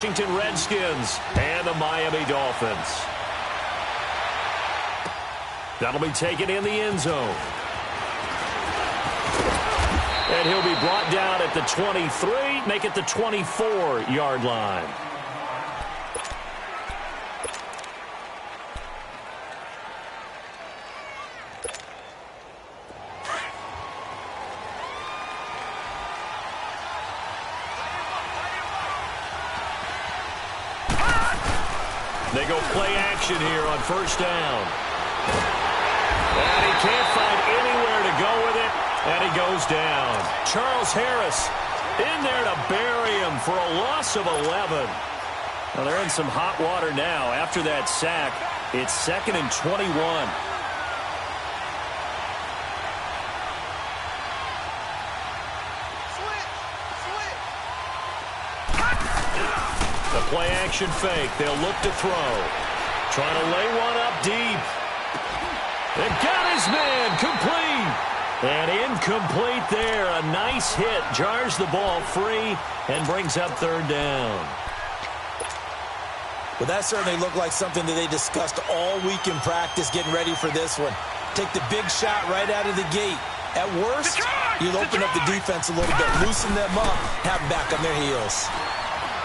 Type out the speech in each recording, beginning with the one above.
Washington Redskins and the Miami Dolphins. That'll be taken in the end zone. And he'll be brought down at the 23, make it the 24-yard line. They go play action here on first down. And he can't find anywhere to go with it, and he goes down. Charles Harris in there to bury him for a loss of 11. Now they're in some hot water now. After that sack, it's 2nd and 21. The play action fake. They'll look to throw. Trying to lay one up deep. They got his man complete. And incomplete there. A nice hit. Jars the ball free and brings up 3rd down. Well, that certainly looked like something that they discussed all week in practice getting ready for this one. Take the big shot right out of the gate. At worst, you'll open up the defense a little bit, loosen them up, have them back on their heels.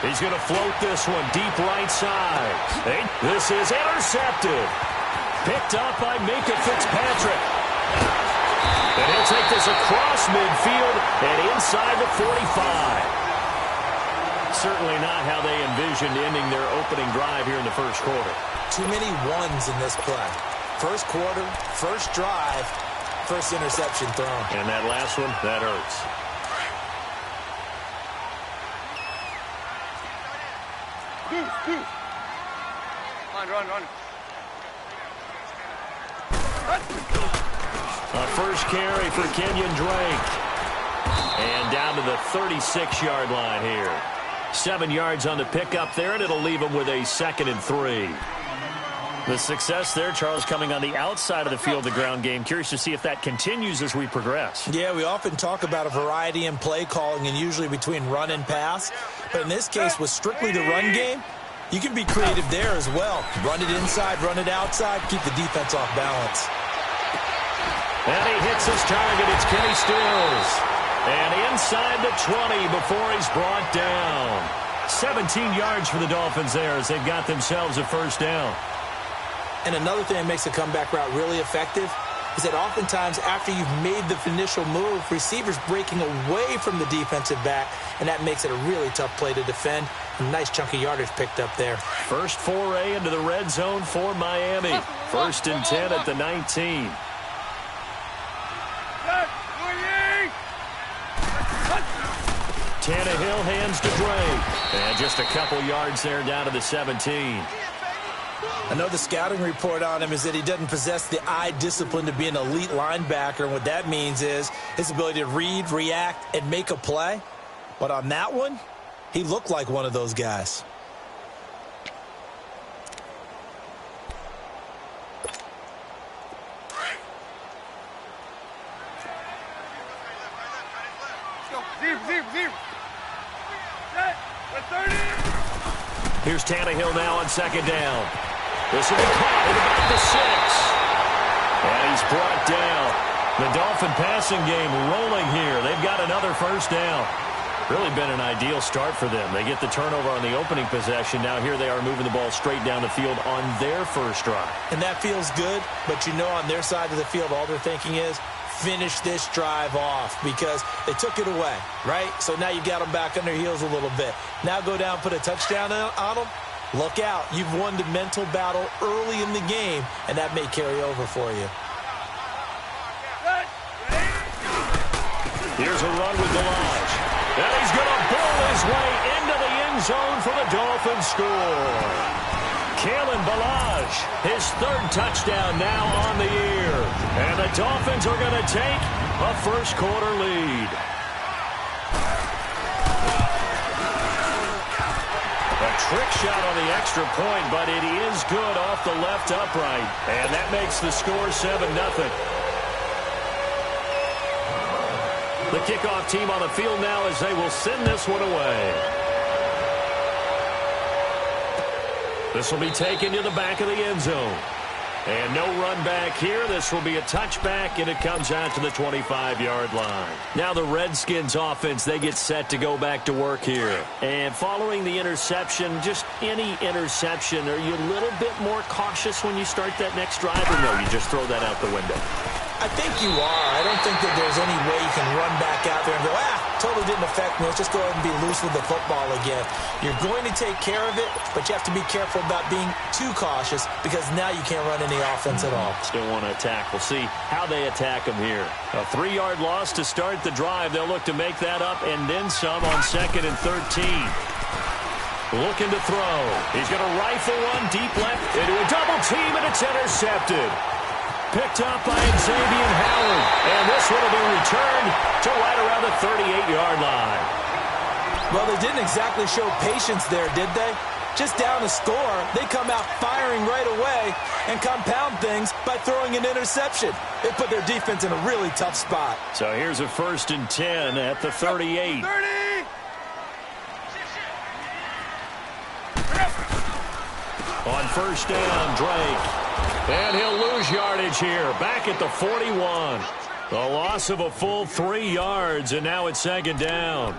He's going to float this one deep right side. This is intercepted. Picked up by Minka Fitzpatrick. And he'll take this across midfield and inside the 45. Certainly not how they envisioned ending their opening drive here in the first quarter. Too many ones in this play. First quarter, first drive, first interception thrown. And that last one, that hurts. Run. A first carry for Kenyon Drake. And down to the 36-yard line here. 7 yards on the pickup there, and it'll leave him with a 2nd and 3. The success there, Charles, coming on the outside of the field, the ground game. Curious to see if that continues as we progress. Yeah, we often talk about a variety in play calling and usually between run and pass. But in this case, with strictly the run game, you can be creative there as well. Run it inside, run it outside, keep the defense off balance. And he hits his target. It's Kenny Stills. And inside the 20 before he's brought down. 17 yards for the Dolphins there as they've got themselves a first down. And another thing that makes the comeback route really effective is that oftentimes after you've made the initial move, receivers breaking away from the defensive back, and that makes it a really tough play to defend. A nice chunk of yardage picked up there. First foray into the red zone for Miami. 1st and 10 at the 19. Tannehill hands to Drake. And just a couple yards there down to the 17. I know the scouting report on him is that he doesn't possess the eye discipline to be an elite linebacker. And what that means is his ability to read, react, and make a play. But on that one, he looked like one of those guys. Here's Tannehill now on 2nd down. This will be caught at about the 6. And he's brought down. The Dolphin passing game rolling here. They've got another first down. Really been an ideal start for them. They get the turnover on the opening possession. Now here they are moving the ball straight down the field on their first drive. And that feels good, but you know on their side of the field all they're thinking is finish this drive off because they took it away, right? So now you got them back on their heels a little bit. Now go down, put a touchdown on them. Look out. You've won the mental battle early in the game, and that may carry over for you. Here's a run with Balaj. And he's going to bowl his way into the end zone for the Dolphins score. Kalen Balaj, his 3rd touchdown now on the year. And the Dolphins are going to take a first quarter lead. A trick shot on the extra point, but it is good off the left upright. And that makes the score 7-0. The kickoff team on the field now as they will send this one away. This will be taken to the back of the end zone. And no run back here. This will be a touchback, and it comes out to the 25-yard line. Now the Redskins offense, they get set to go back to work here. And following the interception, just any interception, are you a little bit more cautious when you start that next drive, or no, you just throw that out the window? I think you are. I don't think that there's any way you can run back out there and go, totally didn't affect me. Let's just go ahead and be loose with the football again. You're going to take care of it, but you have to be careful about being too cautious because now you can't run any offense at all. Still want to attack. We'll see how they attack them here. A 3-yard loss to start the drive. They'll look to make that up and then some on 2nd and 13. Looking to throw. He's going to rifle one deep left into a double team, and it's intercepted. Picked up by Xavier Howard. And this one will be returned to right around the 38-yard line. Well, they didn't exactly show patience there, did they? Just down a score, they come out firing right away and compound things by throwing an interception. It put their defense in a really tough spot. So here's a 1st and 10 at the 38. 30! On 1st down, Drake. And he'll lose yardage here. Back at the 41. A loss of a full 3 yards, and now it's 2nd down.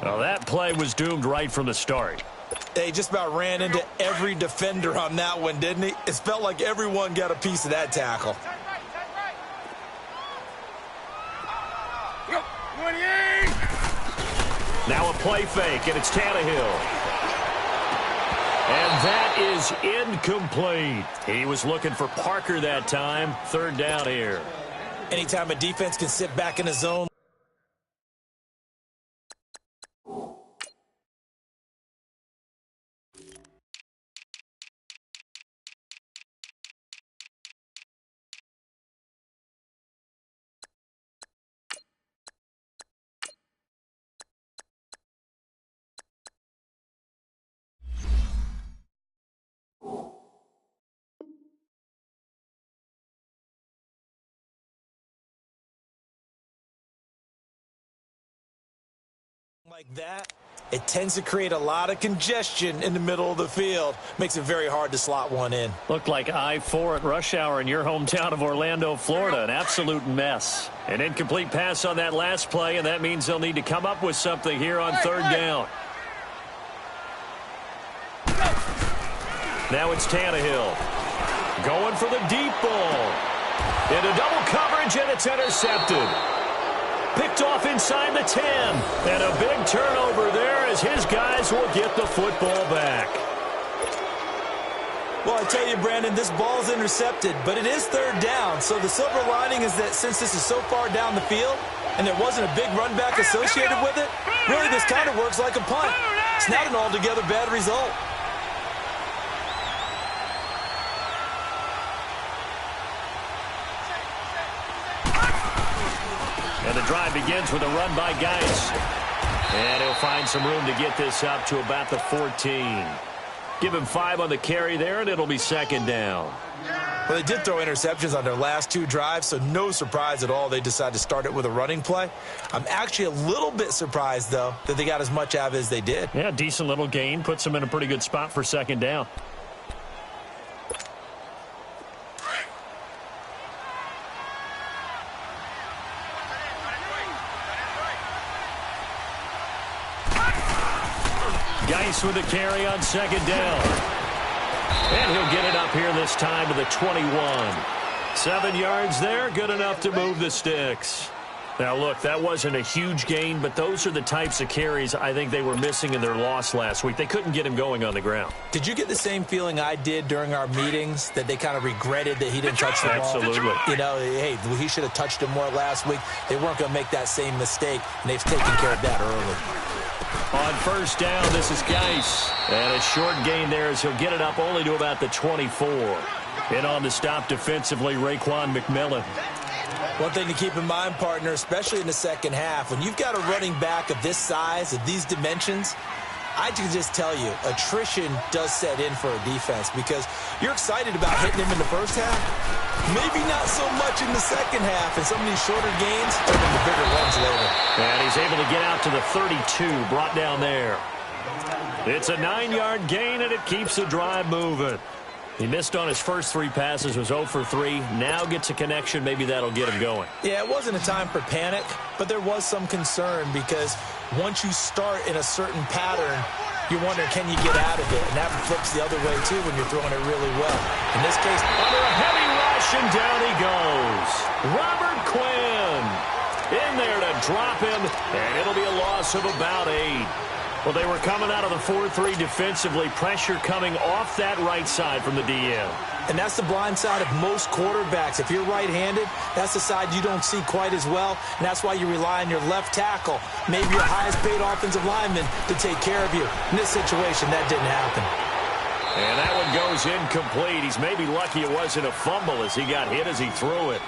Well, that play was doomed right from the start. They just about ran into every defender on that one, didn't he? It felt like everyone got a piece of that tackle. 28! Now a play fake, and it's Tannehill. And that is incomplete. He was looking for Parker that time. 3rd down here. Anytime a defense can sit back in a zone. Like that, it tends to create a lot of congestion in the middle of the field. Makes it very hard to slot one in. Looked like I-4 at rush hour in your hometown of Orlando, Florida. An absolute mess. An incomplete pass on that last play, and that means they'll need to come up with something here on 3rd down. Now it's Tannehill. Going for the deep ball. Into double coverage, and it's intercepted. Picked off inside the 10. And a big turnover there as his guys will get the football back. Well, I tell you, Brandon, this ball's intercepted, but it is 3rd down. So the silver lining is that since this is so far down the field and there wasn't a big run back associated with it, really this kind of works like a punt. It's not an altogether bad result. And the drive begins with a run by Geis. And he'll find some room to get this up to about the 14. Give him 5 on the carry there, and it'll be 2nd down. Well, they did throw interceptions on their last 2 drives, so no surprise at all they decided to start it with a running play. I'm actually a little bit surprised, though, that they got as much out of it as they did. Yeah, decent little gain. Puts them in a pretty good spot for 2nd down. Geis with the carry on 2nd down. And he'll get it up here this time to the 21. 7 yards there, good enough to move the sticks. Now, look, that wasn't a huge gain, but those are the types of carries I think they were missing in their loss last week. They couldn't get him going on the ground. Did you get the same feeling I did during our meetings, that they kind of regretted that he didn't touch the ball? Absolutely. You know, hey, he should have touched him more last week. They weren't going to make that same mistake, and they've taken care of that early. On 1st down, this is Geis. And a short gain there as he'll get it up only to about the 24. And on the stop defensively, Raekwon McMillan. One thing to keep in mind, partner, especially in the second half, when you've got a running back of this size, of these dimensions, I can just tell you, attrition does set in for a defense because you're excited about hitting him in the first half. Maybe not so much in the second half, and some of these shorter gains turn into bigger runs later. And he's able to get out to the 32, brought down there. It's a 9-yard gain, and it keeps the drive moving. He missed on his first 3 passes, was 0 for 3. Now gets a connection. Maybe that'll get him going. Yeah, it wasn't a time for panic, but there was some concern because once you start in a certain pattern, you're wondering, can you get out of it? And that flips the other way, too, when you're throwing it really well. In this case, under a heavy rush, and down he goes. Robert Quinn in there to drop him, and it'll be a loss of about 8. Well, they were coming out of the 4-3 defensively. Pressure coming off that right side from the DM. And that's the blind side of most quarterbacks. If you're right-handed, that's the side you don't see quite as well, and that's why you rely on your left tackle, maybe your highest-paid offensive lineman, to take care of you. In this situation, that didn't happen. And that one goes incomplete. He's maybe lucky it wasn't a fumble as he got hit as he threw it.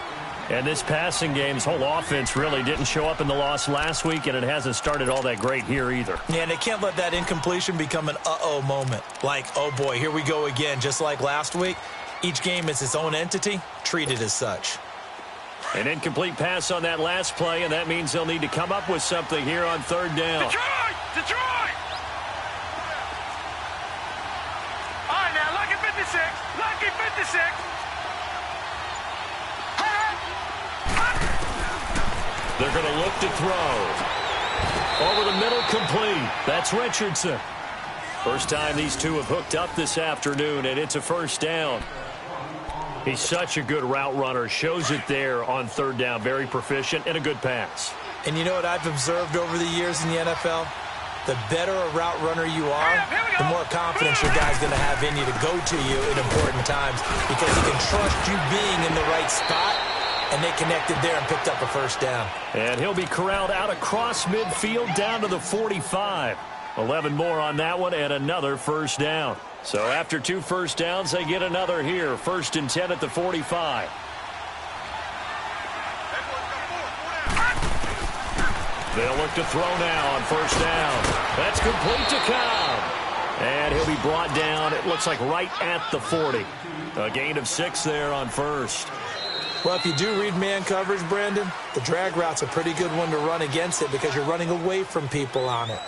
And this passing game's whole offense really didn't show up in the loss last week, and it hasn't started all that great here either. Yeah, and they can't let that incompletion become an uh-oh moment. Like, oh boy, here we go again, just like last week. Each game is its own entity, treated as such. An incomplete pass on that last play, and that means they'll need to come up with something here on 3rd down. Detroit! Detroit! All right, now, lucky 56. Lucky 56. They're going to look to throw. Over the middle, complete. That's Richardson. First time these two have hooked up this afternoon, and it's a 1st down. He's such a good route runner. Shows it there on 3rd down. Very proficient and a good pass. And you know what I've observed over the years in the NFL? The better a route runner you are, the more confidence your guy's going to have in you to go to you in important times because he can trust you being in the right spot. And they connected there and picked up a 1st down. And he'll be corralled out across midfield down to the 45. 11 more on that one and another 1st down. So after 2 first downs, they get another here. 1st and 10 at the 45. They'll look to throw now on 1st down. That's complete to Cobb. And he'll be brought down, it looks like right at the 40. A gain of 6 there on 1st. Well, if you do read man coverage, Brandon, the drag route's a pretty good one to run against it because you're running away from people on it.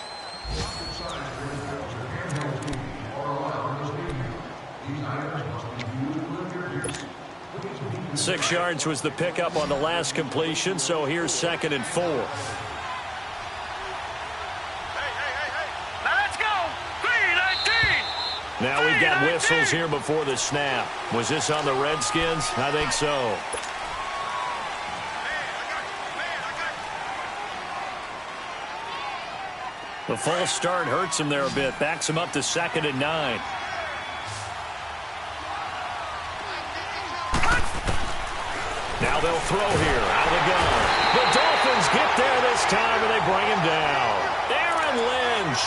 Six yards was the pickup on the last completion, so here's 2nd and 4. Now let's go. 3:19. Now we've got whistles here before the snap. Was this on the Redskins? I think so. The false start hurts him there a bit. Backs him up to 2nd and 9. Now they'll throw here out of the gun. The Dolphins get there this time, and they bring him down. Aaron Lynch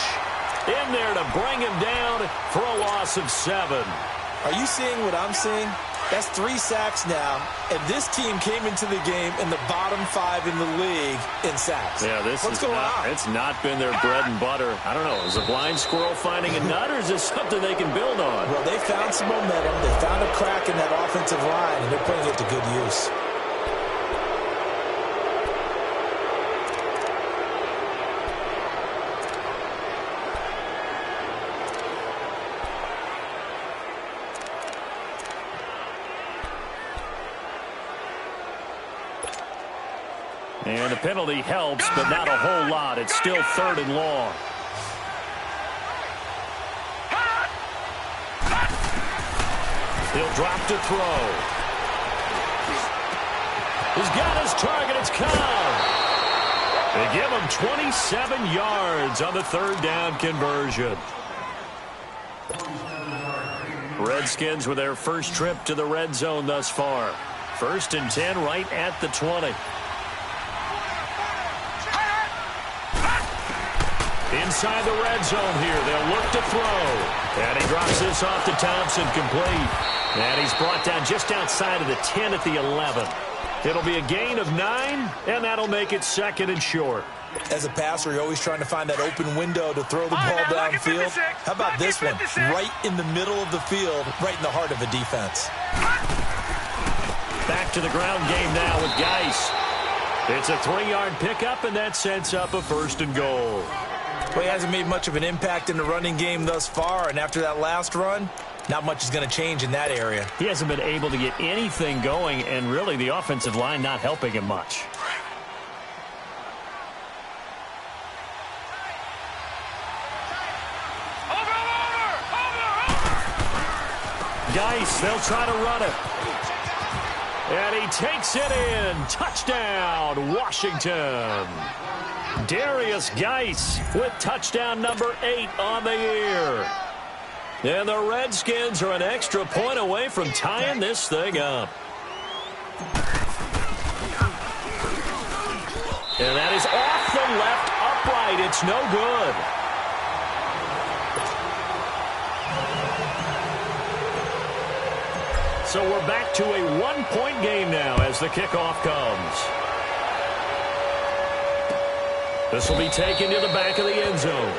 in there to bring him down for a loss of 7. Are you seeing what I'm seeing? That's 3 sacks now, and this team came into the game in the bottom 5 in the league in sacks. Yeah, What's going on? It's not been their bread and butter. I don't know. Is a blind squirrel finding a nut, or is this something they can build on? Well, they found some momentum. They found a crack in that offensive line, and they're putting it to good use. And the penalty helps, but not a whole lot. It's still 3rd and long. He'll drop to throw. He's got his target. It's Cobb. They give him 27 yards on the 3rd down conversion. Redskins with their first trip to the red zone thus far. 1st and 10 right at the 20. Inside the red zone here. They'll look to throw. And he drops this off to Thompson, complete. And he's brought down just outside of the 10 at the 11. It'll be a gain of 9, and that'll make it 2nd and short. As a passer, you're always trying to find that open window to throw the ball downfield. How about this one? Right in the middle of the field, right in the heart of a defense. Back to the ground game now with Geis. It's a 3-yard pickup, and that sets up a 1st and goal. Well, he hasn't made much of an impact in the running game thus far, and after that last run, not much is going to change in that area. He hasn't been able to get anything going, and really the offensive line not helping him much. Geis, they'll try to run it. And he takes it in. Touchdown, Washington. Darius Geis with touchdown number 8 on the year. And the Redskins are an extra point away from tying this thing up. And that is off the left upright. It's no good. So we're back to a one-point game now as the kickoff comes. This will be taken to the back of the end zone.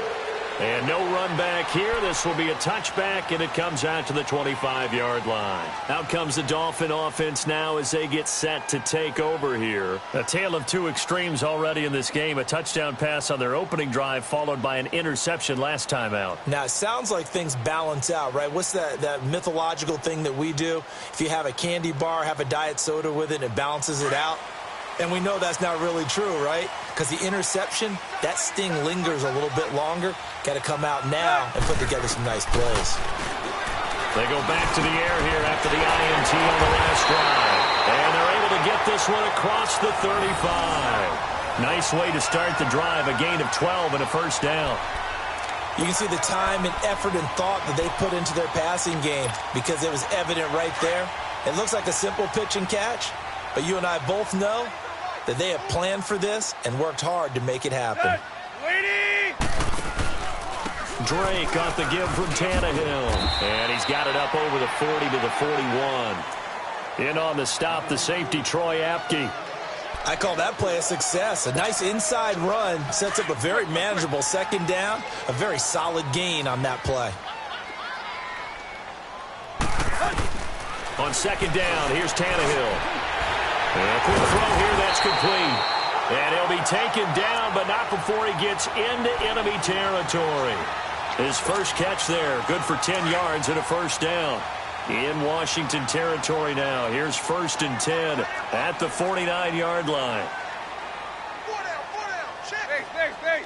And no run back here. This will be a touchback, and it comes out to the 25-yard line. Out comes the Dolphin offense now as they get set to take over here. A tale of two extremes already in this game. A touchdown pass on their opening drive followed by an interception last time out. Now, it sounds like things balance out, right? What's that mythological thing that we do? If you have a candy bar, have a diet soda with it, it balances it out. And we know that's not really true, right? Because the interception, that sting lingers a little bit longer. Got to come out now and put together some nice plays. They go back to the air here after the INT on the last drive. And they're able to get this one across the 35. Nice way to start the drive, a gain of 12 and a first down. You can see the time and effort and thought that they put into their passing game because it was evident right there. It looks like a simple pitch and catch, but you and I both know that they have planned for this and worked hard to make it happen. Drake got the give from Tannehill. And he's got it up over the 40 to the 41. In on the stop, the safety, Troy Apke. I call that play a success. A nice inside run sets up a very manageable second down. A very solid gain on that play. On second down, here's Tannehill. And a quick throw here, that's complete. And he'll be taken down, but not before he gets into enemy territory. His first catch there, good for 10 yards and a first down. In Washington territory now. Here's 1st and 10 at the 49-yard line. Four down. Stay.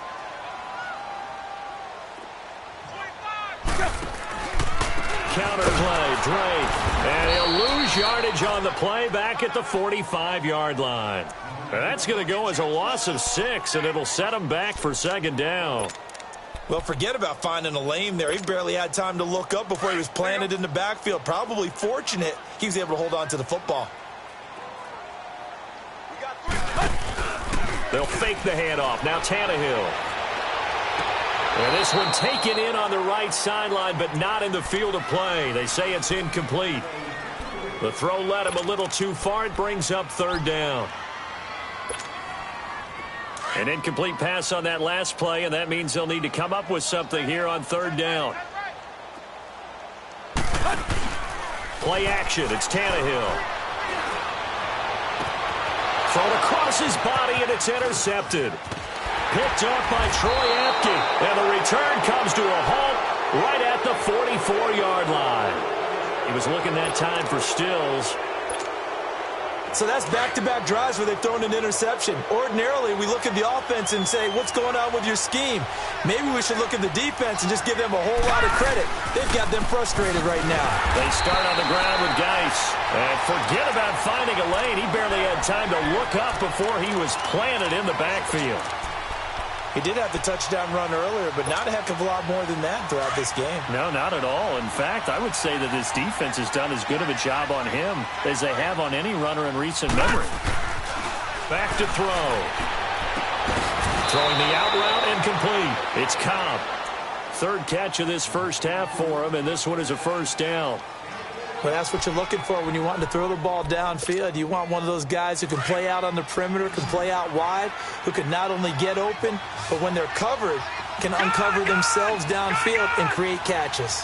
Counter play, Drake. And he'll lose yardage on the play back at the 45-yard line. That's going to go as a loss of 6, and it'll set him back for second down. Well, forget about finding a lane there. He barely had time to look up before he was planted in the backfield. Probably fortunate he was able to hold on to the football. They'll fake the handoff. Now Tannehill. And this one taken in on the right sideline, but not in the field of play. They say it's incomplete. The throw led him a little too far. It brings up third down. An incomplete pass on that last play, and that means they'll need to come up with something here on third down. Play action. It's Tannehill. Thrown across his body, and it's intercepted. Picked off by Troy Apke. And the return comes to a halt right at the 44-yard line. He was looking that time for Stills. So that's back-to-back drives where they've thrown an interception. Ordinarily, we look at the offense and say, what's going on with your scheme? Maybe we should look at the defense and just give them a whole lot of credit. They've got them frustrated right now. They start on the ground with Geis. And forget about finding a lane. He barely had time to look up before he was planted in the backfield. He did have the touchdown run earlier, but not a heck of a lot more than that throughout this game. No, not at all. In fact, I would say that this defense has done as good of a job on him as they have on any runner in recent memory. Back to throw. Throwing the out route incomplete. It's Cobb. Third catch of this first half for him, and this one is a first down. Well, that's what you're looking for when you want to throw the ball downfield. You want one of those guys who can play out on the perimeter, can play out wide, who can not only get open, but when they're covered, can uncover themselves downfield and create catches.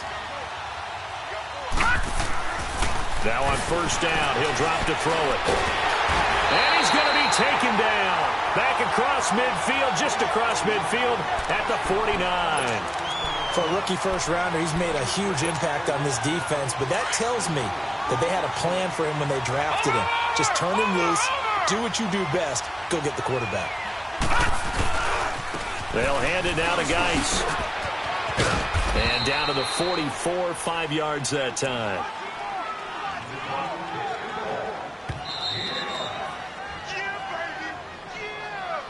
Now on first down, he'll drop to throw it. And he's going to be taken down. Back across midfield, just across midfield at the 49. For a rookie first-rounder, he's made a huge impact on this defense, but that tells me that they had a plan for him when they drafted him. Just turn him loose, do what you do best, go get the quarterback. They'll hand it now to Geis. And down to the 44, 5 yards that time. Yeah, baby. Yeah.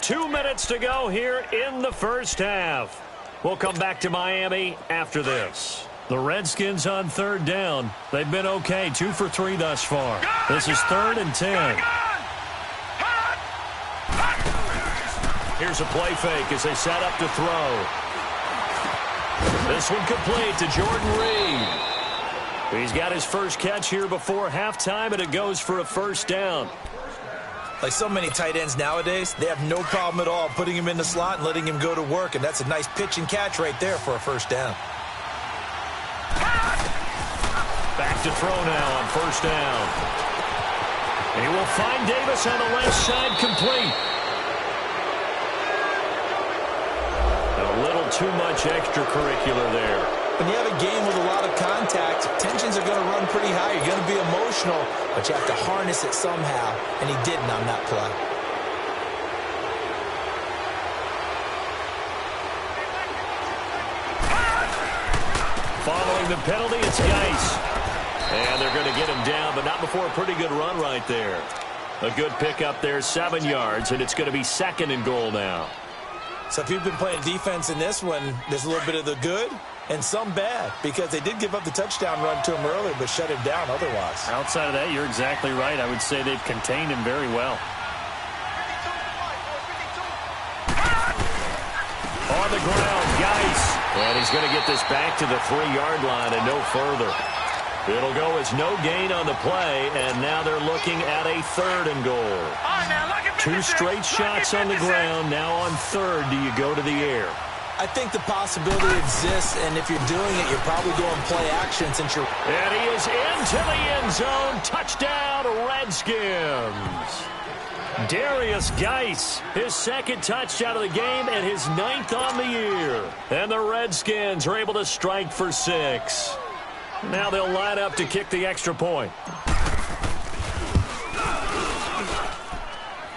2 minutes to go here in the first half. We'll come back to Miami after this. The Redskins on third down. They've been okay, 2 for 3 thus far. This is 3rd and 10. Here's a play fake as they set up to throw. This one complete to Jordan Reed. He's got his first catch here before halftime, and it goes for a first down. Like so many tight ends nowadays, they have no problem at all putting him in the slot and letting him go to work, and that's a nice pitch and catch right there for a first down. Back to throw now on first down. He will find Davis on the left side, complete. A little too much extracurricular there. When you have a game with a lot of contact, tensions are going to run pretty high. You're going to be emotional, but you have to harness it somehow, and he didn't on that play. Following the penalty, it's Geis. And they're going to get him down, but not before a pretty good run right there. A good pickup there, 7 yards, and it's going to be 2nd and goal now. So if you've been playing defense in this one, there's a little bit of the good and some bad, because they did give up the touchdown run to him earlier, but shut him down otherwise. Outside of that, you're exactly right. I would say they've contained him very well. On the ground, Geis. And he's going to get this back to the 3-yard line and no further. It'll go as no gain on the play, and now they're looking at a 3rd and goal. 2 straight shots on the ground. Now on 3rd, do you go to the air? I think the possibility exists, and if you're doing it, you're probably going play action since you're... And he is into the end zone. Touchdown, Redskins. Darius Geis, his 2nd touchdown of the game and his 9th on the year. And the Redskins are able to strike for 6. Now they'll line up to kick the extra point.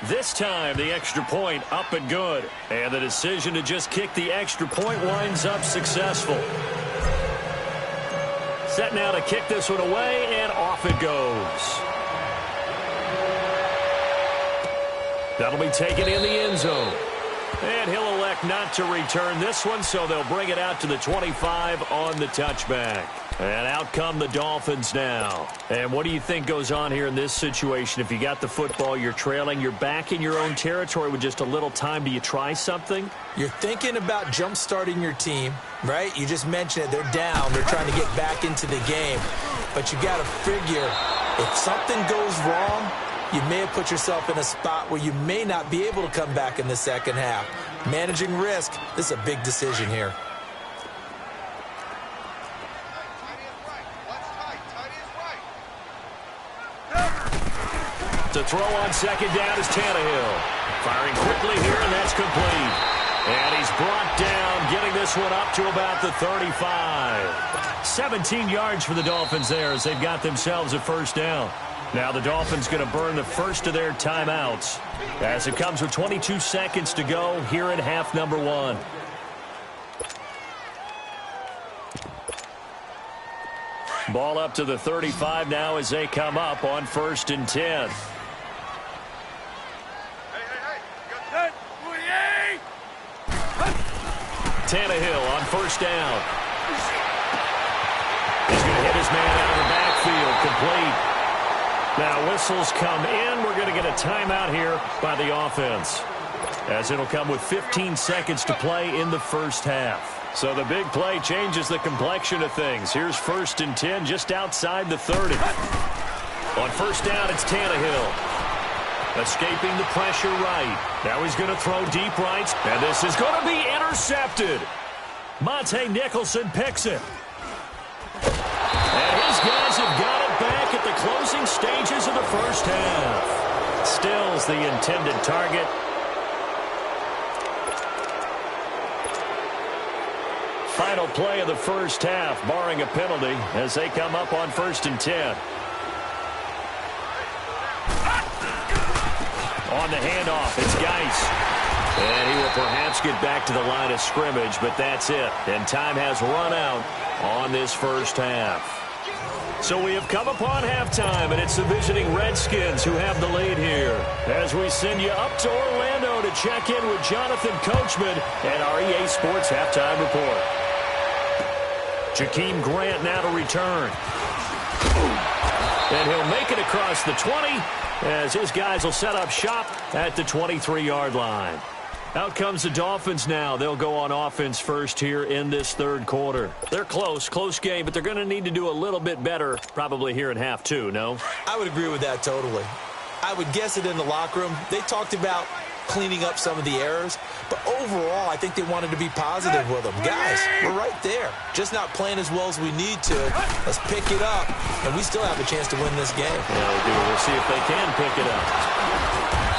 This time, the extra point up and good. And the decision to just kick the extra point winds up successful. Set now to kick this one away, and off it goes. That'll be taken in the end zone. And he'll elect not to return this one, so they'll bring it out to the 25 on the touchback. And out come the Dolphins now. And what do you think goes on here in this situation? If you got the football, you're trailing, you're back in your own territory with just a little time. Do you try something? You're thinking about jump-starting your team, right? You just mentioned it. They're down. They're trying to get back into the game. But you got to figure, if something goes wrong, you may have put yourself in a spot where you may not be able to come back in the second half. Managing risk, this is a big decision here. To throw on second down is Tannehill. Firing quickly here, and that's complete. And he's brought down, getting this one up to about the 35. 17 yards for the Dolphins there as they've got themselves a first down. Now the Dolphins going to burn the first of their timeouts as it comes with 22 seconds to go here in half number 1. Ball up to the 35 now as they come up on 1st and 10. Tannehill on first down. He's going to hit his man out of the backfield, complete. Now whistles come in. We're going to get a timeout here by the offense, as it'll come with 15 seconds to play in the first half. So the big play changes the complexion of things. Here's 1st and 10 just outside the 30. On first down, it's Tannehill. Escaping the pressure right. Now he's going to throw deep right, and this is going to be intercepted. Monte Nicholson picks it. And his guys have got it back at the closing stages of the first half. Still's the intended target. Final play of the first half, barring a penalty, as they come up on 1st and 10. On the handoff, it's Geis. And he will perhaps get back to the line of scrimmage, but that's it. And time has run out on this first half. So we have come upon halftime, and it's the visiting Redskins who have the lead here. As we send you up to Orlando to check in with Jonathan Coachman and our EA Sports Halftime Report. Jakeem Grant now to return. And he'll make it across the 20 as his guys will set up shop at the 23-yard line. Out comes the Dolphins now. They'll go on offense first here in this third quarter. They're close game, but they're going to need to do a little bit better probably here in half two, no? I would agree with that totally. I would guess it in the locker room. They talked about cleaning up some of the errors, but overall, I think they wanted to be positive with them. Guys, we're right there. Just not playing as well as we need to. Let's pick it up, and we still have a chance to win this game. Yeah, we do. We'll see if they can pick it up.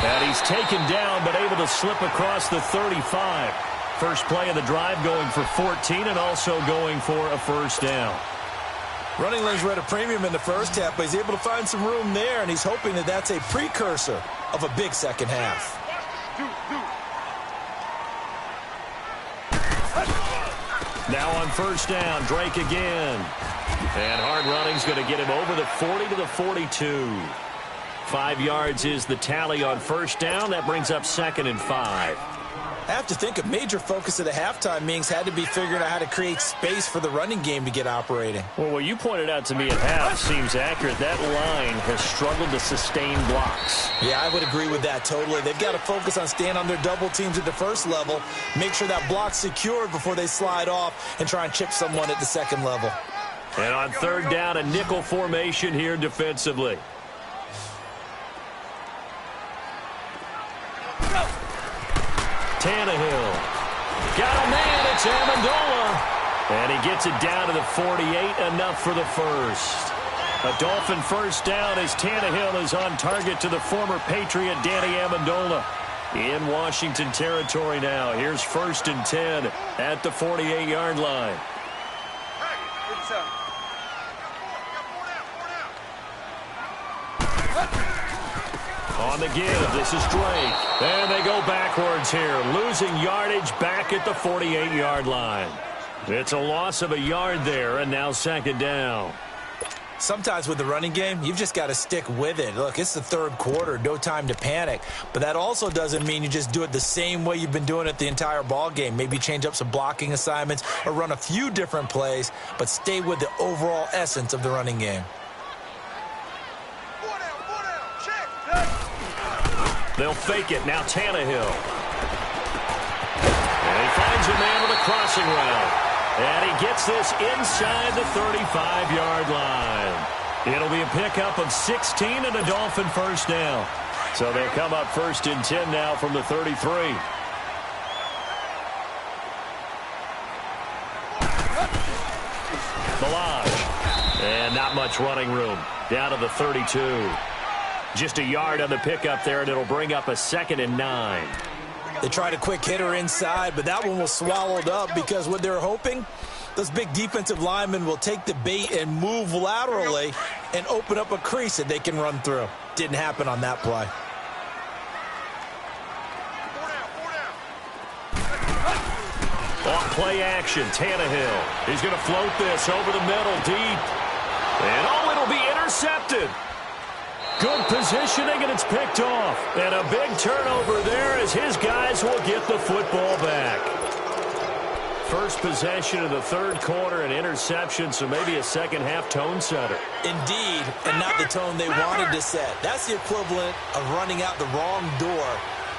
And he's taken down, but able to slip across the 35. First play of the drive going for 14 and also going for a first down. Running lanes were at a premium in the first half, but he's able to find some room there, and he's hoping that that's a precursor of a big second half. Now on first down, Drake again. And hard running's going to get him over the 40 to the 42. 5 yards is the tally on first down. That brings up 2nd and 5. I have to think a major focus of the halftime meetings had to be figuring out how to create space for the running game to get operating. Well, what you pointed out to me at half seems accurate. That line has struggled to sustain blocks. Yeah, I would agree with that totally. They've got to focus on staying on their double teams at the first level, make sure that block's secured before they slide off and try and chip someone at the second level. And on third down, a nickel formation here defensively. Tannehill. Got a man, it's Amendola. And he gets it down to the 48, enough for the first. A Dolphin first down as Tannehill is on target to the former Patriot Danny Amendola. In Washington territory now. Here's 1st and 10 at the 48-yard line. On the give, this is Drake. And they go backwards here, losing yardage back at the 48-yard line. It's a loss of a yard there, and now 2nd down. Sometimes with the running game, you've just got to stick with it. Look, it's the third quarter, no time to panic. But that also doesn't mean you just do it the same way you've been doing it the entire ball game. Maybe change up some blocking assignments or run a few different plays, but stay with the overall essence of the running game. They'll fake it. Now Tannehill. And he finds a man with a crossing route. And he gets this inside the 35-yard line. It'll be a pickup of 16 and a Dolphin first down. So they'll come up 1st and 10 now from the 33. Balaj. And not much running room. Down to the 32. Just a yard on the pickup there, and it'll bring up a 2nd and 9. They tried a quick hitter inside, but that one was swallowed up because what they're hoping, those big defensive linemen will take the bait and move laterally and open up a crease that they can run through. Didn't happen on that play. On play action, Tannehill. He's going to float this over the middle deep. And it'll be intercepted. Good positioning, and it's picked off. And a big turnover there as his guys will get the football back. First possession of the third quarter, an interception, so maybe a second-half tone setter. Indeed, and not the tone they wanted to set. That's the equivalent of running out the wrong door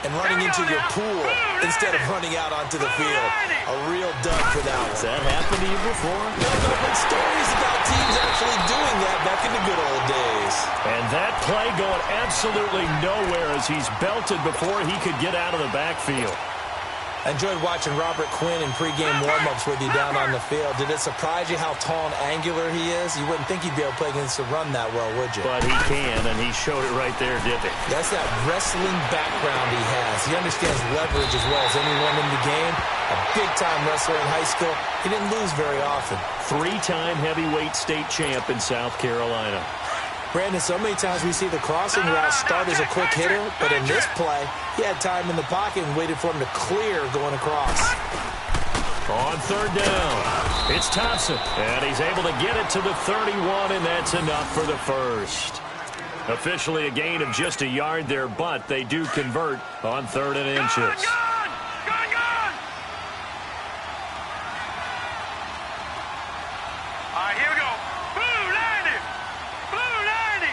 and running into your pool instead of running out onto the field. A real dud for that one. Has that happened to you before? No, but stories about teams actually doing that back in the good old days. And that play going absolutely nowhere as he's belted before he could get out of the backfield. I enjoyed watching Robert Quinn in pregame warm-ups with you down on the field. Did it surprise you how tall and angular he is? You wouldn't think he'd be able to play against the run that well, would you? But he can, and he showed it right there, didn't he? That's that wrestling background he has. He understands leverage as well as anyone in the game. A big-time wrestler in high school. He didn't lose very often. Three-time heavyweight state champ in South Carolina. Brandon, so many times we see the crossing route start as a quick hitter, but in this play, he had time in the pocket and waited for him to clear going across. On third down, it's Thompson, and he's able to get it to the 31, and that's enough for the first. Officially a gain of just a yard there, but they do convert on 3rd and inches. All right, here we go. Blue 90. Blue 90.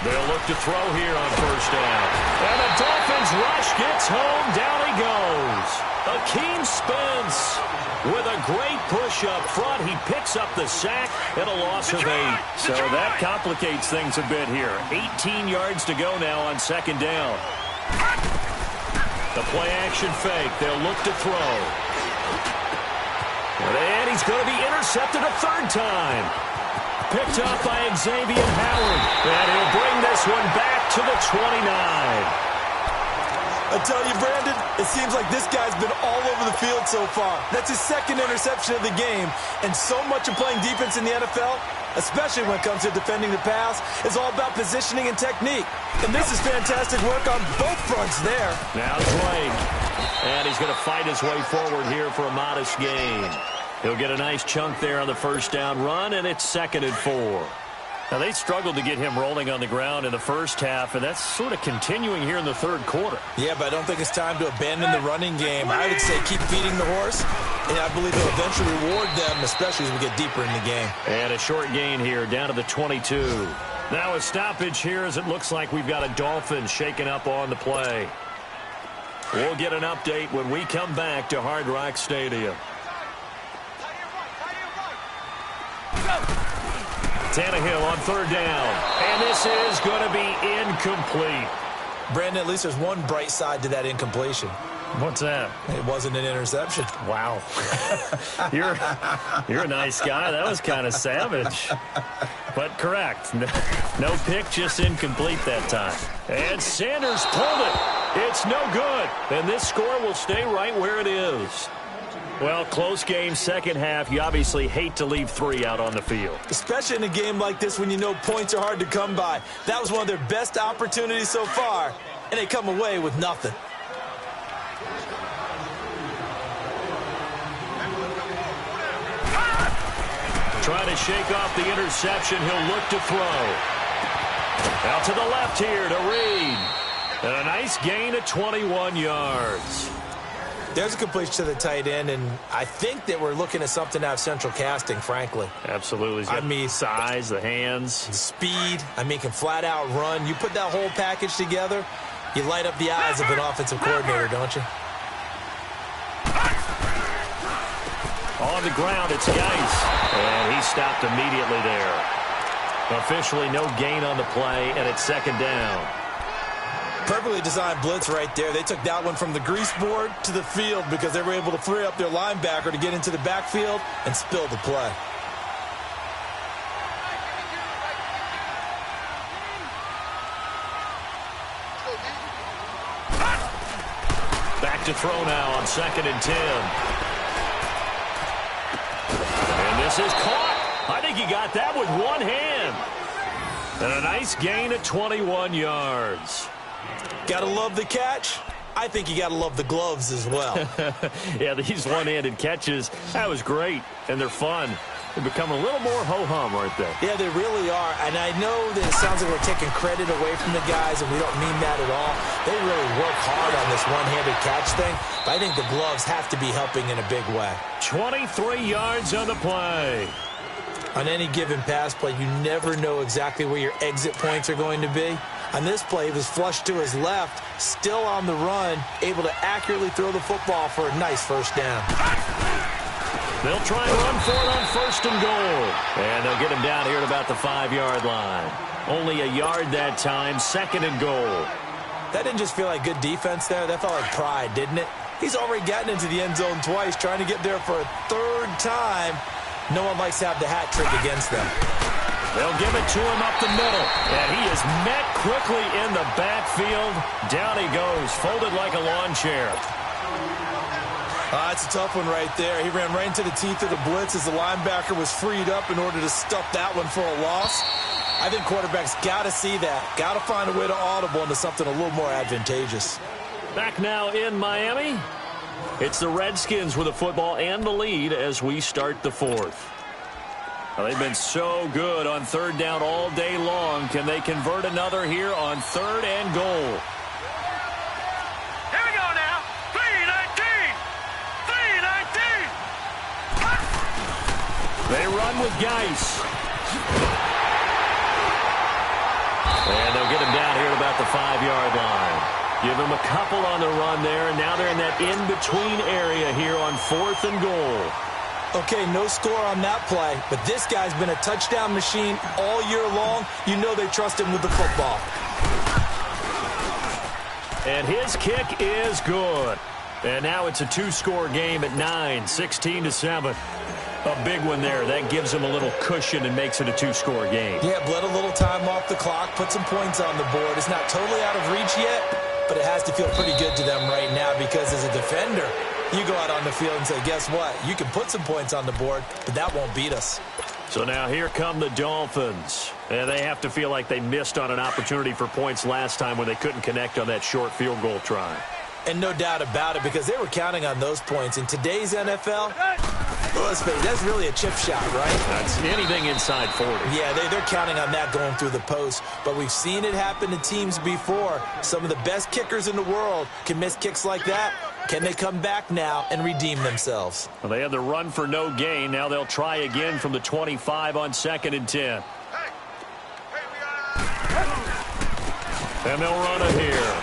They'll look to throw here on first down. And the Dolphins rush gets home. Down he goes. Akeem Spence with a great push up front. He picks up the sack and a loss of 8. So that complicates things a bit here. 18 yards to go now on 2nd down. The play-action fake. They'll look to throw. And he's going to be intercepted a 3rd time. Picked up by Xavier Howard. And he'll bring this one back to the 29. I tell you, Brandon, it seems like this guy's been all over the field so far. That's his 2nd interception of the game. And so much of playing defense in the NFL, especially when it comes to defending the pass, is all about positioning and technique. And this is fantastic work on both fronts there. Now Drake. And he's going to fight his way forward here for a modest gain. He'll get a nice chunk there on the first down run, and it's 2nd and 4. Now, they struggled to get him rolling on the ground in the first half, and that's sort of continuing here in the 3rd quarter. Yeah, but I don't think it's time to abandon the running game. I would say keep feeding the horse, and I believe it'll eventually reward them, especially as we get deeper in the game. And a short gain here down to the 22. Now a stoppage here as it looks like we've got a Dolphin shaking up on the play. We'll get an update when we come back to Hard Rock Stadium. Tannehill on 3rd down. And this is going to be incomplete. Brandon, at least there's one bright side to that incompletion. What's that? It wasn't an interception. Wow. You're a nice guy. That was kind of savage. But correct. No pick, just incomplete that time. And Sanders pulled it. It's no good. And this score will stay right where it is. Well, close game, 2nd half. You obviously hate to leave 3 out on the field. Especially in a game like this when you know points are hard to come by. That was one of their best opportunities so far, and they come away with nothing. Trying to shake off the interception. He'll look to throw. Out to the left here to Reed. And a nice gain of 21 yards. There's a completion to the tight end, and I think that we're looking at something out of central casting, frankly. Absolutely. I mean, size, the hands. Speed. I mean, can flat out run. You put that whole package together, you light up the eyes of an offensive coordinator, don't you? On the ground, it's Geis. And he stopped immediately there. Officially no gain on the play, and it's 2nd down. Perfectly designed blitz right there. They took that one from the grease board to the field because they were able to free up their linebacker to get into the backfield and spill the play. Back to throw now on 2nd and 10. And this is caught. I think he got that with one hand. And a nice gain of 21 yards. Gotta love the catch. I think you gotta love the gloves as well. Yeah, these one-handed catches, that was great, and they're fun. They become a little more ho-hum, aren't they? Yeah, they really are. And I know that it sounds like we're taking credit away from the guys, and we don't mean that at all. They really work hard on this one-handed catch thing, but I think the gloves have to be helping in a big way. 23 yards on the play. On any given pass play, you never know exactly where your exit points are going to be. On this play, he was flushed to his left, still on the run, able to accurately throw the football for a nice first down. They'll try and run for it on 1st and goal. And they'll get him down here at about the 5-yard line. Only a yard that time, 2nd and goal. That didn't just feel like good defense there. That felt like pride, didn't it? He's already gotten into the end zone twice, trying to get there for a 3rd time. No one likes to have the hat trick against them. They'll give it to him up the middle. And he is met quickly in the backfield. Down he goes, folded like a lawn chair. That's a tough one right there. He ran right into the teeth of the blitz as the linebacker was freed up in order to stuff that one for a loss. I think quarterbacks got to see that. Got to find a way to audible into something a little more advantageous. Back now in Miami. It's the Redskins with the football and the lead as we start the 4th. Well, they've been so good on 3rd down all day long. Can they convert another here on 3rd and goal? Here we go now. 3-19. 3-19. They run with Geis. And they'll get him down here at about the 5-yard line. Give him a couple on the run there, and now they're in that in-between area here on 4th and goal. Okay, no score on that play, but this guy's been a touchdown machine all year long. You know they trust him with the football. And his kick is good. And now it's a 2-score game at 9, 16-7. A big one there. That gives him a little cushion and makes it a 2-score game. Yeah, bled a little time off the clock, put some points on the board. It's not totally out of reach yet, but it has to feel pretty good to them right now because as a defender, you go out on the field and say, guess what? You can put some points on the board, but that won't beat us. So now here come the Dolphins. And they have to feel like they missed on an opportunity for points last time when they couldn't connect on that short field goal try. And no doubt about it, because they were counting on those points. In today's NFL, let's face it, that's really a chip shot, right? That's anything inside 40. Yeah, they're counting on that going through the post. But we've seen it happen to teams before. Some of the best kickers in the world can miss kicks like that. Can they come back now and redeem themselves? Well, they had the run for no gain. Now they'll try again from the 25 on 2nd and 10. And they'll run it here.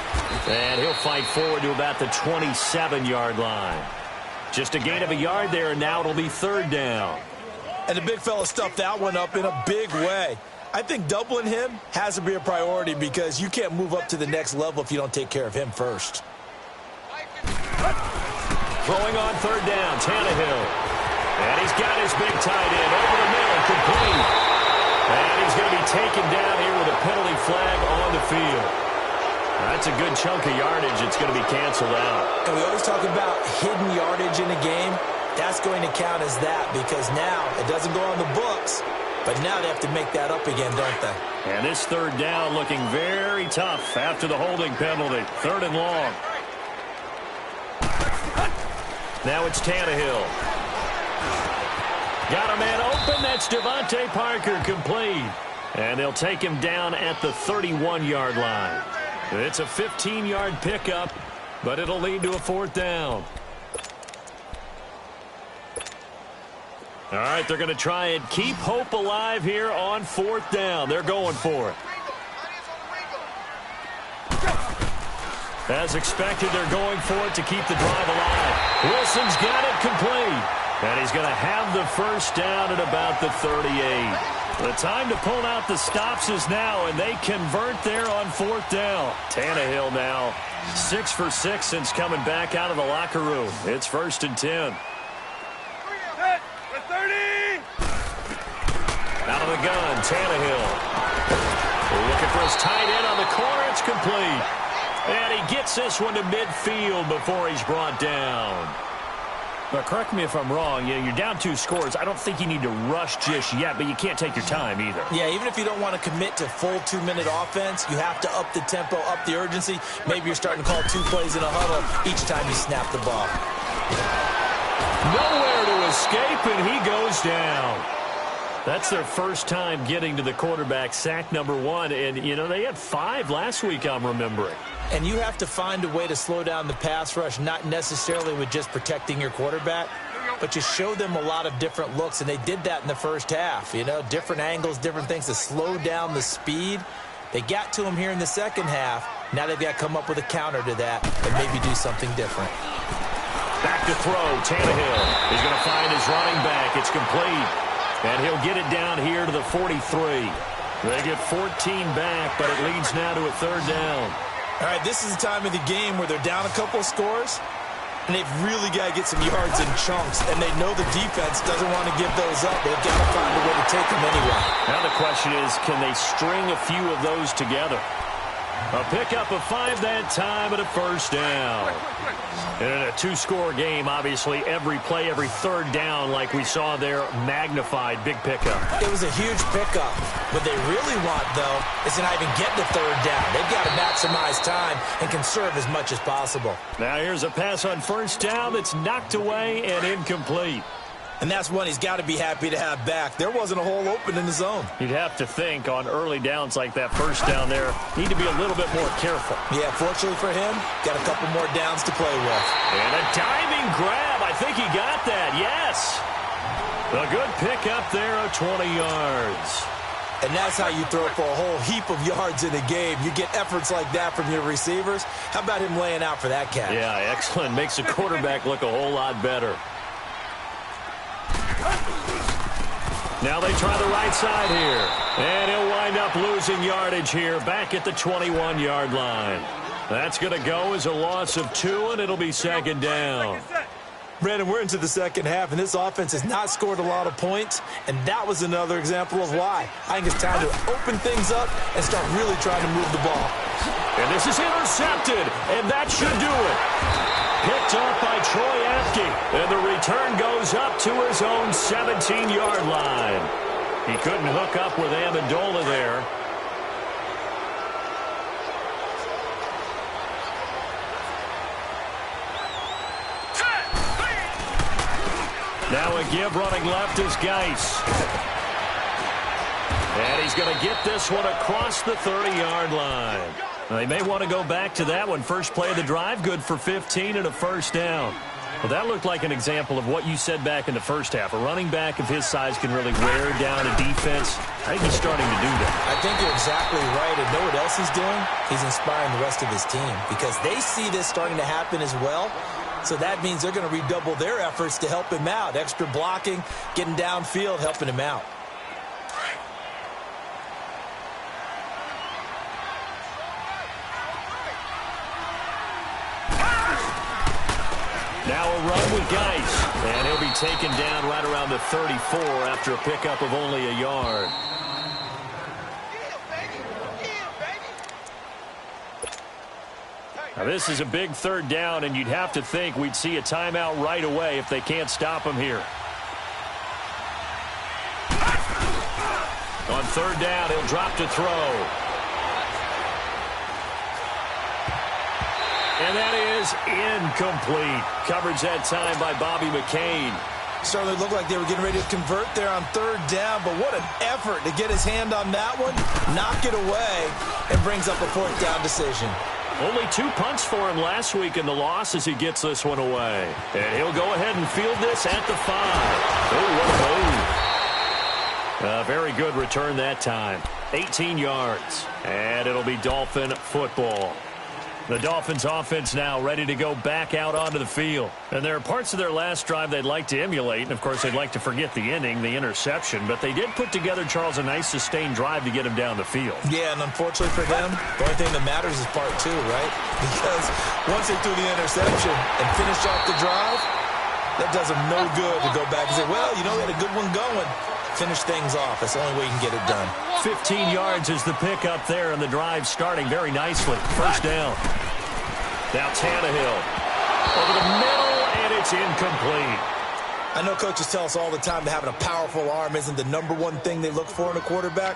And he'll fight forward to about the 27-yard line. Just a gain of a yard there, and now it'll be 3rd down. And the big fella stuffed that one up in a big way. I think doubling him has to be a priority because you can't move up to the next level if you don't take care of him first. Throwing on 3rd down, Tannehill. And he's got his big tight end over the middle, complete. And he's going to be taken down here with a penalty flag on the field. That's a good chunk of yardage. It's going to be canceled out. And we always talk about hidden yardage in a game. That's going to count as that because now it doesn't go on the books, but now they have to make that up again, don't they? And this 3rd down looking very tough after the holding penalty. 3rd and long. Now it's Tannehill. Got a man open. That's Devontae Parker, complete. And they'll take him down at the 31-yard line. It's a 15-yard pickup, but it'll lead to a 4th down. All right, they're going to try and keep hope alive here on 4th down. They're going for it. As expected, they're going for it to keep the drive alive. Wilson's got it complete. And he's going to have the 1st down at about the 38. The time to pull out the stops is now, and they convert there on 4th down. Tannehill now 6 for 6 since coming back out of the locker room. It's 1st and 10. Out of the gun, Tannehill. Looking for his tight end on the corner. It's complete. And he gets this one to midfield before he's brought down. But correct me if I'm wrong, you're down 2 scores. I don't think you need to rush just yet, but you can't take your time either. Yeah, even if you don't want to commit to full 2-minute offense, you have to up the tempo, up the urgency. Maybe you're starting to call 2 plays in a huddle each time you snap the ball. Nowhere to escape, and he goes down. That's their first time getting to the quarterback, sack number 1. And, you know, they had 5 last week, I'm remembering. And you have to find a way to slow down the pass rush, not necessarily with just protecting your quarterback, but you show them a lot of different looks, and they did that in the first half. You know, different angles, different things to slow down the speed. They got to him here in the second half. Now they've got to come up with a counter to that and maybe do something different. Back to throw, Tannehill. He's going to find his running back. It's complete. And he'll get it down here to the 43. They get 14 back, but it leads now to a third down. All right, this is the time of the game where they're down a couple of scores, and they've really got to get some yards in chunks, and they know the defense doesn't want to give those up. They've got to find a way to take them anyway. Now the question is, can they string a few of those together? A pickup of 5 that time and a first down. And in a two-score game, obviously, every play, every third down, like we saw there, magnified. Big pickup. It was a huge pickup. What they really want, though, is to not even get the third down. They've got to maximize time and conserve as much as possible. Now here's a pass on first down that's knocked away and incomplete. And that's one he's got to be happy to have back. There wasn't a hole open in the zone. You'd have to think on early downs like that first down there, need to be a little bit more careful. Yeah, fortunately for him, got a couple more downs to play with. And a diving grab. I think he got that. Yes. A good pickup there of 20 yards. And that's how you throw for a whole heap of yards in a game. You get efforts like that from your receivers. How about him laying out for that catch? Yeah, excellent. Makes the quarterback look a whole lot better. Now they try the right side here. And he'll wind up losing yardage here back at the 21-yard line. That's going to go as a loss of 2, and it'll be second down. Brandon, we're into the second half, and this offense has not scored a lot of points, and that was another example of why. I think it's time to open things up and start really trying to move the ball. And this is intercepted, and that should do it. Picked off by Troy Apke, and the return goes up to his own 17-yard line. He couldn't hook up with Amendola there. Now a give running left is Geis. And he's going to get this one across the 30-yard line. They may want to go back to that one. First play of the drive, good for 15 and a first down. Well, that looked like an example of what you said back in the first half. A running back of his size can really wear down a defense. I think he's starting to do that. I think you're exactly right. And know what else he's doing? He's inspiring the rest of his team because they see this starting to happen as well. So that means they're going to redouble their efforts to help him out. Extra blocking, getting downfield, helping him out. Now a run with Geis, and he'll be taken down right around the 34 after a pickup of only a yard. Now this is a big third down, and you'd have to think we'd see a timeout right away if they can't stop him here. On third down, he'll drop to throw. And that is incomplete. Coverage that time by Bobby McCain. Certainly looked like they were getting ready to convert there on third down, but what an effort to get his hand on that one, knock it away, and brings up a fourth down decision. Only 2 punts for him last week in the loss as he gets this one away. And he'll go ahead and field this at the 5. Oh, what a move. A very good return that time. 18 yards. And it'll be Dolphin football. The Dolphins offense now ready to go back out onto the field. And there are parts of their last drive they'd like to emulate. And, of course, they'd like to forget the ending, the interception. But they did put together, Charles, a nice sustained drive to get him down the field. Yeah, and unfortunately for them, the only thing that matters is part 2, right? Because once they threw the interception and finished off the drive, that does them no good to go back and say, well, you know, we had a good one going. Finish things off. That's the only way you can get it done. 15 yards is the pickup there, and the drive starting very nicely. First down. Now Tannehill over the middle, and it's incomplete. I know coaches tell us all the time that having a powerful arm isn't the #1 thing they look for in a quarterback.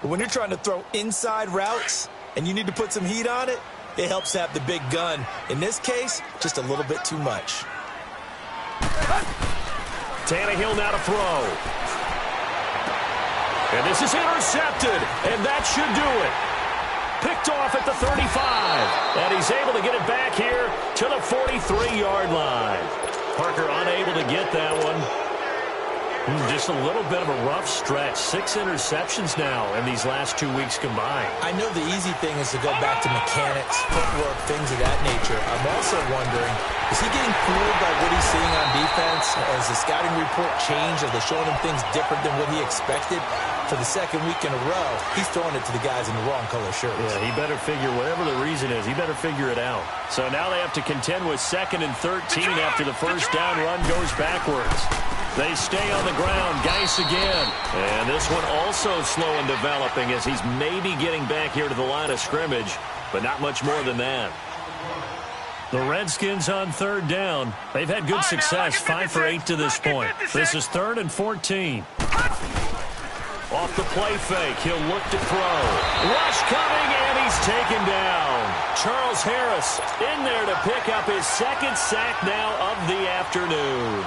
But when you're trying to throw inside routes and you need to put some heat on it, it helps to have the big gun. In this case, just a little bit too much. Tannehill now to throw. And this is intercepted, and that should do it. Picked off at the 35, and he's able to get it back here to the 43-yard line. Parker unable to get that one. Just a little bit of a rough stretch. 6 interceptions now in these last 2 weeks combined. I know the easy thing is to go back to mechanics, footwork, things of that nature. I'm also wondering, is he getting fooled by what he's seeing on defense? Has the scouting report changed? Are they showing him things different than what he expected? For the second week in a row, he's throwing it to the guys in the wrong color shirts. Yeah, he better figure, whatever the reason is, he better figure it out. So now they have to contend with 2nd and 13 after the first down run goes backwards. They stay on the ground. Geis again. And this one also slow in developing as he's maybe getting back here to the line of scrimmage, but not much more than that. The Redskins on 3rd down. They've had good success, 5 for 8 to this point. This is 3rd and 14. Off the play fake, he'll look to throw. Rush coming, and he's taken down. Charles Harris in there to pick up his 2nd sack now of the afternoon.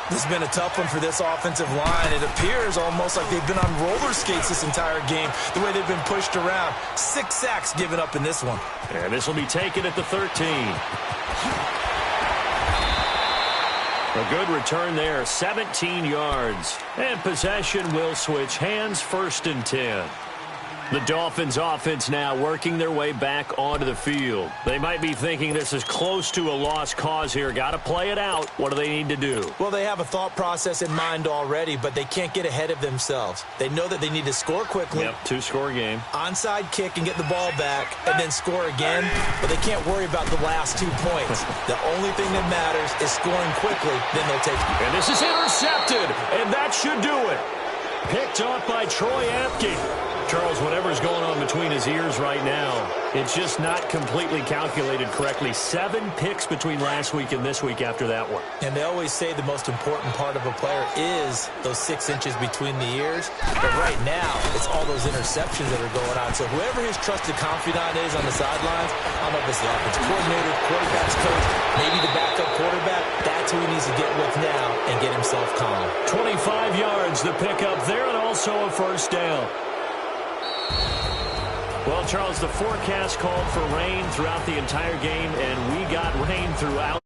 This has been a tough one for this offensive line. It appears almost like they've been on roller skates this entire game, the way they've been pushed around. 6 sacks given up in this one. And this will be taken at the 13. A good return there, 17 yards. And possession will switch hands, 1st and 10. The Dolphins offense now working their way back onto the field. They might be thinking this is close to a lost cause here. Got to play it out. What do they need to do? Well, they have a thought process in mind already, but they can't get ahead of themselves. They know that they need to score quickly. Yep, 2-score game. Onside kick and get the ball back and then score again, but they can't worry about the last 2 points. The only thing that matters is scoring quickly, then they'll take it. And this is intercepted, and that should do it. Picked off by Troy Apke. Charles, whatever's going on between his ears right now, it's just not completely calculated correctly. 7 picks between last week and this week after that one. And they always say the most important part of a player is those 6 inches between the ears. But right now, it's all those interceptions that are going on. So whoever his trusted confidant is on the sidelines, I don't know if it's the offensive coordinator, quarterback's coach, maybe the backup quarterback, that's who he needs to get with now and get himself calm. 25 yards, the pickup there, and also a 1st down. Well, Charles, the forecast called for rain throughout the entire game, and we got rain throughout.